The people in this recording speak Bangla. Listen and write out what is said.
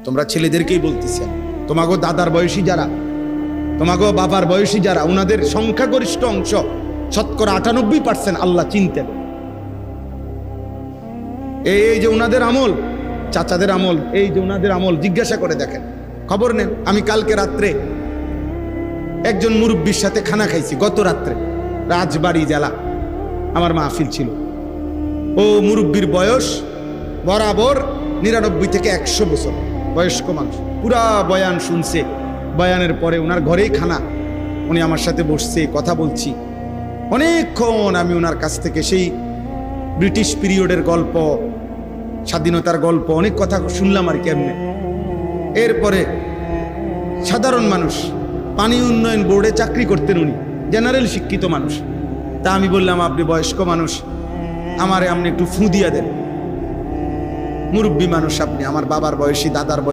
তোমরা ছেলেদেরকেই বলতেছি, তোমাগো দাদার বয়সী যারা, তোমাগো বাবার বয়সী যারা, উনাদের সংখ্যাগরিষ্ঠ অংশ, শতকরা 98% আল্লাহ চিনতেন। এই যে উনাদের আমল, চাচাদের আমল, এই যে উনাদের আমল, জিজ্ঞাসা করে দেখেন, খবর নেন। আমি কালকে রাত্রে একজন মুরব্বীর সাথে খানা খাইছি, গত রাত্রে, রাজবাড়ী জেলা আমার মাহফিল ছিল। ও মুরব্বীর বয়স বরাবর 99 থেকে 100 বছর বয়স্ক মানুষ, পুরা বয়ান শুনছে। বয়ানের পরে ওনার ঘরেই খানা, উনি আমার সাথে বসছে, কথা বলছি অনেকক্ষণ। আমি ওনার কাছ থেকে সেই ব্রিটিশ পিরিয়ডের গল্প, স্বাধীনতার গল্প, অনেক কথা শুনলাম আর কেমনে। এরপরে সাধারণ মানুষ, পানি উন্নয়ন বোর্ডে চাকরি করতেন উনি, জেনারেল শিক্ষিত মানুষ। তা আমি বললাম, আপনি বয়স্ক মানুষ, আমারে আপনি একটু ফু দিয়া দেন, মুরব্বী মানুষ আপনি, আমার বাবার বয়সী, দাদার বয়সী।